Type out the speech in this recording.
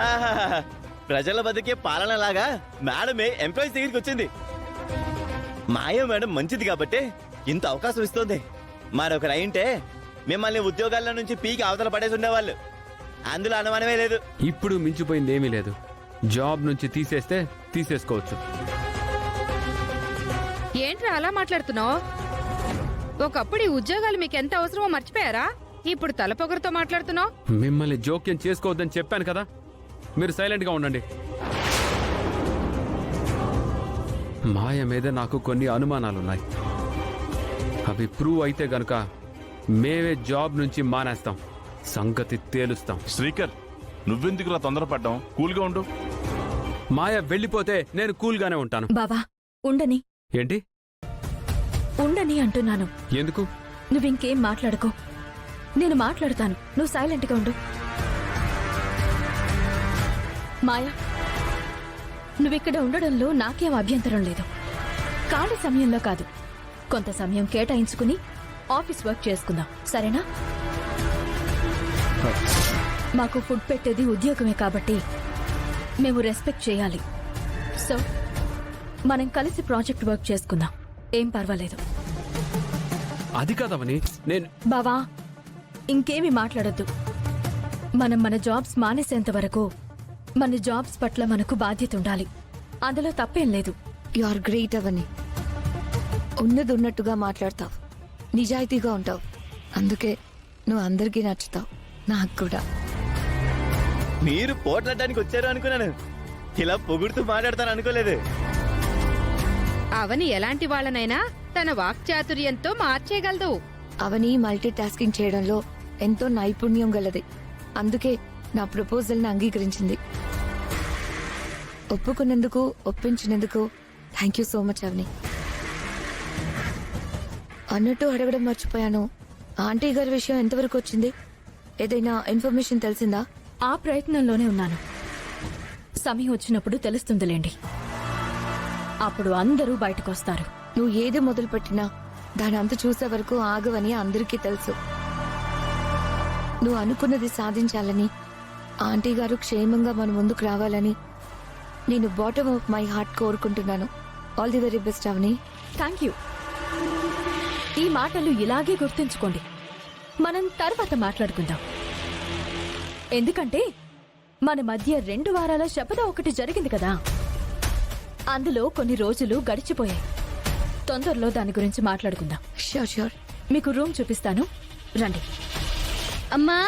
ఆహాహాహా. ప్రజల బతికే పాలనలాగా మేడమే ఎంప్లాయీస్ దగ్గరికి వచ్చింది. మాయ మేడం మంచిది కాబట్టి ఇంత అవకాశం ఇస్తుంది. మరొకరు అయింటే మిమ్మల్ని ఉద్యోగాల్లో నుంచి పీకి అవతల పడేసి ఉండేవాళ్ళు. అందులో అనుమానమే లేదు. ఇప్పుడు మించిపోయింది ఏమీ లేదు. జాబ్ నుంచి తీసేస్తే తీసేసుకోవచ్చు. ఏంట్రా అలా మాట్లాడుతున్నావు? ఒకప్పుడు ఈ ఉద్యోగాలు మీకు ఎంత అవసరమో మర్చిపోయారా? ఇప్పుడు తలపొగరుతో మాట్లాడుతున్నావు. మిమ్మల్ని జోక్యం చేసుకోవద్దని చెప్పాను కదా, మీరు సైలెంట్ గా ఉండండి. మాయ మీద నాకు కొన్ని అనుమానాలున్నాయి. అవి ప్రూవ్ అయితే గనుక మేమే జాబ్ నుంచి మానేస్తాం, సంగతి తేలుస్తాం. శ్రీకర్, నువ్వెందుకురా తొందరపడ్డాం? కూల్గా ఉండు. మాయ వెళ్ళిపోతే నేను కూల్గానే ఉంటాను. బావా ఉండని. ఏంటి ఉండని అంటున్నాను. ఎందుకు? నువ్వింకేం మాట్లాడుకో, నేను మాట్లాడుతాను. నువ్వు సైలెంట్గా ఉండు. మాయా, నువ్విక్కడ ఉండడంలో నాకేం అభ్యంతరం లేదు. ఖాళీ సమయంలో కాదు, కొంత సమయం కేటాయించుకుని ఆఫీస్ వర్క్ చేసుకుందాం, సరేనా? మాకు ఫుడ్ పెట్టేది ఉద్యోగమే కాబట్టి మేము రెస్పెక్ట్ చేయాలి. సో మనం కలిసి ప్రాజెక్ట్ వర్క్ చేసుకుందాం, ఏం పర్వాలేదు. అది కాదవని నేను. బావా ఇంకేమీ మాట్లాడొద్దు. మనం మన జాబ్స్ మానేసేంత వరకు మన జాబ్స్ పట్ల మనకు బాధ్యత ఉండాలి. అందులో తప్పేం లేదు. యు ఆర్ గ్రేట్ అవని. ఉన్నది ఉన్నట్టుగా మాట్లాడతావు, నిజాయితీగా ఉంటావు. అందుకే నువ్వు అందరికీ నచ్చుతావు, నాకు కూడా. మీరు పోట్లాడడానికి వచ్చారు అనుకున్నాను. ఇలా పొగుడుతూ మాట్లాడతాను అనుకోలేదు. అవని ఎలాంటి వాళ్ళనైనా తన వాక్చాతుర్యంతో మార్చేయగలదు. అవని మల్టీ టాస్కింగ్ చేయడంలో ఎంతో నైపుణ్యం గలది. అందుకే నా ప్రపోజల్ని అంగీకరించింది. ఒప్పుకున్నందుకు, ఒప్పించినందుకు థ్యాంక్ యూ సో మచ్ అవని. అన్నట్టు అడగడం మర్చిపోయాను, ఆంటీ గారి విషయం ఎంతవరకు వచ్చింది? ఏదైనా ఇన్ఫర్మేషన్ తెలిసిందా? ఆ ప్రయత్నంలోనే ఉన్నాను. సమయం వచ్చినప్పుడు తెలుస్తుందిలేండి. అప్పుడు అందరూ బయటకొస్తారు. నువ్వు ఏది మొదలుపెట్టినా దాని అంత చూసే వరకు ఆగవని అందరికీ తెలుసు. నువ్వు అనుకున్నది సాధించాలని, ఆంటీ గారు క్షేమంగా మన ముందుకు రావాలని నేను బాటమ్ ఆఫ్ మై హార్ట్ కోరుకుంటున్నాను. All the very best Avani. Thank you. ఈ మాటలు ఇలాగే గుర్తుంచుకోండి. మనం తర్వాత మాట్లాడుకుందాం. ఎందుకంటే మన మధ్య 2 వారాల శపథం ఒకటి జరిగింది కదా, అందులో కొన్ని రోజులు గడిచిపోయాయి. తొందరలో దాని గురించి మాట్లాడుకుందాం. Sure sure. మీకు రూమ్ చూపిస్తాను, రండి. అమ్మా